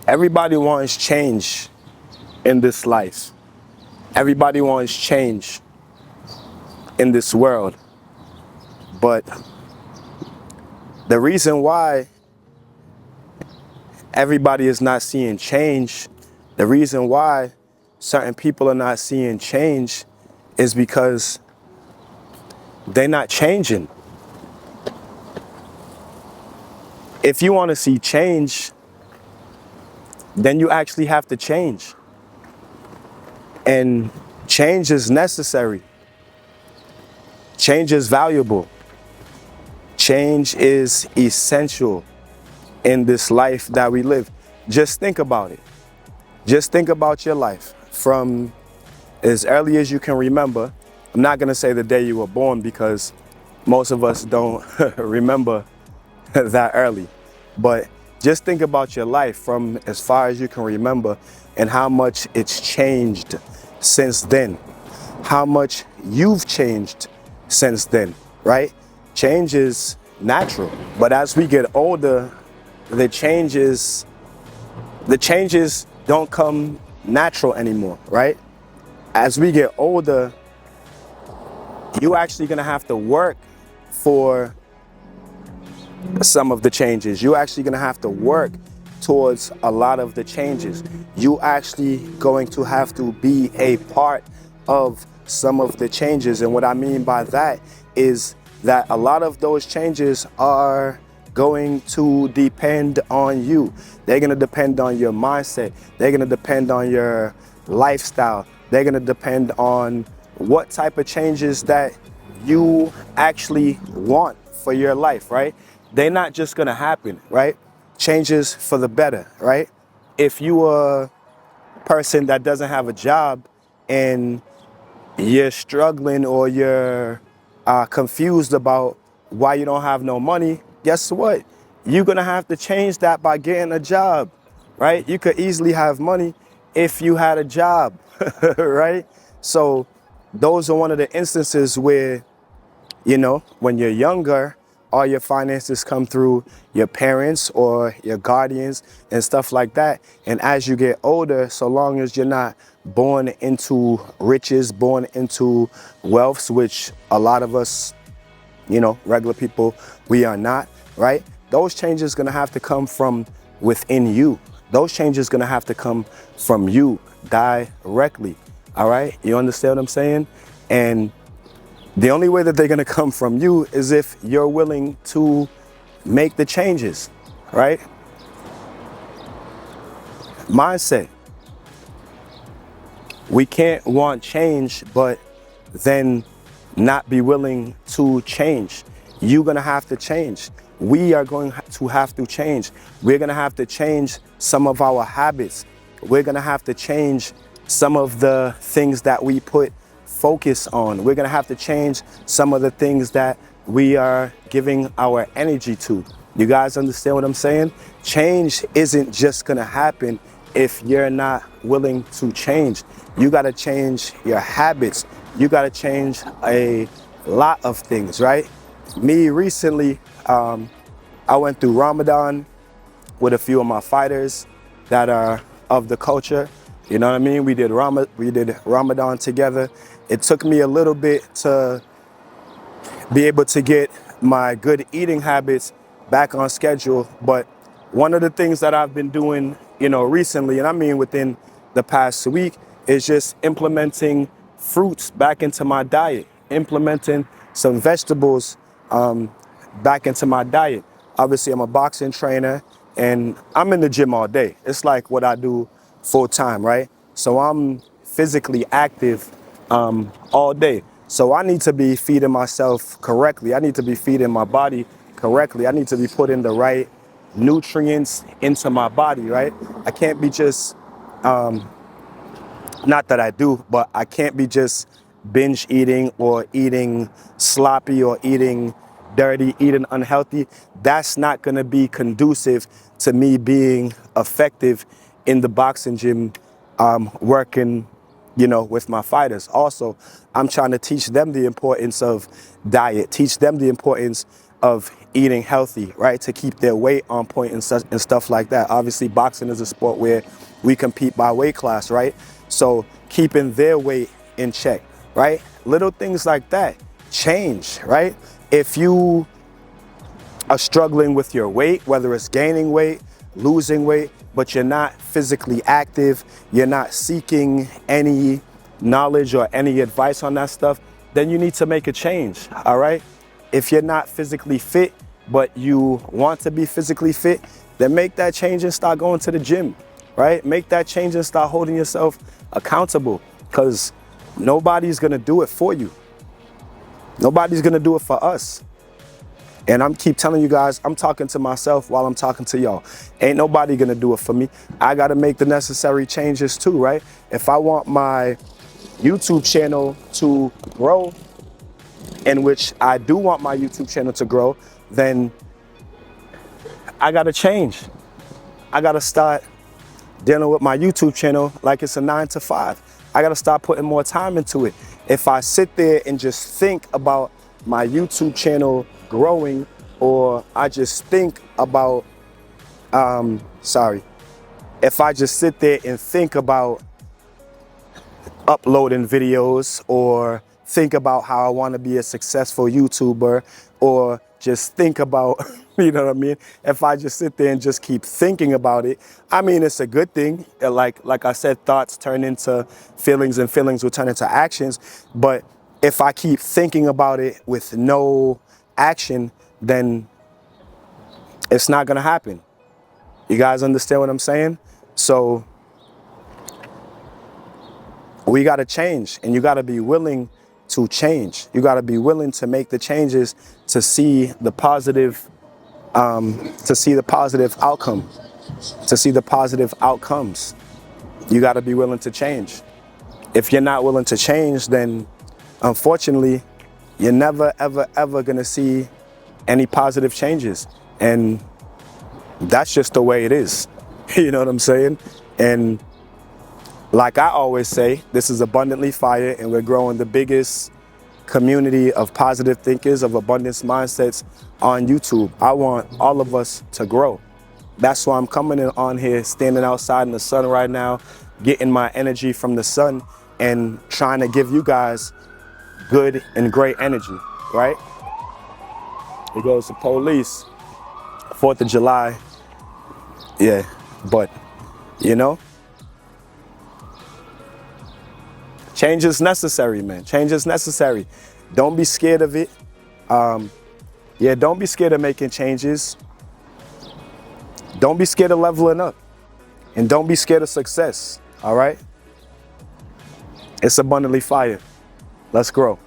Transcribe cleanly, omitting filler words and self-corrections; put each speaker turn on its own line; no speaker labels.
Everybody wants change in this life. Everybody wants change in this world. But the reason why everybody is not seeing change, the reason why certain people are not seeing change is because they're not changing. If you want to see change, then you actually have to change. And change is necessary. Change is valuable. Change is essential in this life that we live. Just think about it. Just think about your life from as early as you can remember. I'm not going to say the day you were born because most of us don't remember that early. But just think about your life from as far as you can remember and how much it's changed since then. How much you've changed since then, right? Change is natural. But as we get older, the changes don't come natural anymore, right? As we get older, you're actually gonna have to work for some of the changes. You're actually gonna have to work towards a lot of the changes. You actually going to have to be a part of some of the changes. And what I mean by that is that a lot of those changes are going to depend on you. They're going to depend on your mindset. They're going to depend on your lifestyle. They're going to depend on what type of changes that you actually want for your life, right? They're not just going to happen, right? Changes for the better, right? If you are a person that doesn't have a job and you're struggling or you're confused about why you don't have no money, guess what? You're gonna have to change that by getting a job, right? You could easily have money if you had a job, right? So those are one of the instances where, you know, when you're younger, all your finances come through your parents or your guardians and stuff like that. And as you get older, so long as you're not born into riches, born into wealth, which a lot of us, you know, regular people, we are not, right? Those changes gonna have to come from within you. Those changes gonna have to come from you directly, all right? You understand what I'm saying? And the only way that they're gonna come from you is if you're willing to make the changes, right? Mindset. We can't want change, but then not be willing to change. You're gonna have to change. We are going to have to change. We're gonna have to change some of our habits. We're gonna have to change some of the things that we put focus on. We're gonna have to change some of the things that we are giving our energy to. You guys understand what I'm saying? Change isn't just gonna happen if you're not willing to change. You gotta change your habits. You gotta change a lot of things, right? Me recently, I went through Ramadan with a few of my fighters that are of the culture. You know what I mean? We did Ramadan together. It took me a little bit to be able to get my good eating habits back on schedule. But one of the things that I've been doing, you know, recently, and I mean within the past week, is just implementing fruits back into my diet, implementing some vegetables back into my diet. Obviously, I'm a boxing trainer and I'm in the gym all day. It's like what I do full time, right? So I'm physically active all day. So I need to be feeding myself correctly. I need to be feeding my body correctly. I need to be putting the right nutrients into my body, right? I can't be just, not that I do, but I can't be just binge eating or eating sloppy or eating dirty, eating unhealthy. That's not gonna be conducive to me being effective in the boxing gym, working, you know, with my fighters. Also, I'm trying to teach them the importance of diet, teach them the importance of eating healthy, right? To keep their weight on point and stuff like that. Obviously, boxing is a sport where we compete by weight class, right? So keeping their weight in check, right? Little things like that change, right? If you are struggling with your weight, whether it's gaining weight, losing weight, but you're not physically active, you're not seeking any knowledge or any advice on that stuff, then you need to make a change, all right? If you're not physically fit, but you want to be physically fit, then make that change and start going to the gym, right? Make that change and start holding yourself accountable, because nobody's gonna do it for you. Nobody's gonna do it for us. And I'm keep telling you guys, I'm talking to myself while I'm talking to y'all. Ain't nobody gonna do it for me. I gotta make the necessary changes too, right? If I want my YouTube channel to grow, in which I do want my YouTube channel to grow, then I gotta change. I gotta start dealing with my YouTube channel like it's a 9 to 5. I gotta start putting more time into it. If I sit there and just think about my YouTube channel growing, or I just think about, if I just sit there and think about uploading videos, or think about how I want to be a successful YouTuber, or just think about, you know what I mean? If I just sit there and just keep thinking about it, I mean, it's a good thing. Like I said, thoughts turn into feelings and feelings will turn into actions. But if I keep thinking about it with no action, then it's not going to happen. You guys understand what I'm saying? So we got to change, and you got to be willing to change. You got to be willing to make the changes to see the positive, outcome, to see the positive outcomes. You got to be willing to change. If you're not willing to change, then unfortunately, you're never, ever, ever going to see any positive changes. And that's just the way it is. You know what I'm saying? And like I always say, this is Abundantly Fire, and we're growing the biggest community of positive thinkers, of abundance mindsets on YouTube. I want all of us to grow. That's why I'm coming in on here, standing outside in the sun right now, getting my energy from the sun and trying to give you guys good and great energy, right? Here goes the police. 4th of July. Yeah, but, you know, change is necessary, man. Change is necessary. Don't be scared of it. Don't be scared of making changes. Don't be scared of leveling up. And don't be scared of success, all right? It's Abundantly Fire. Let's grow.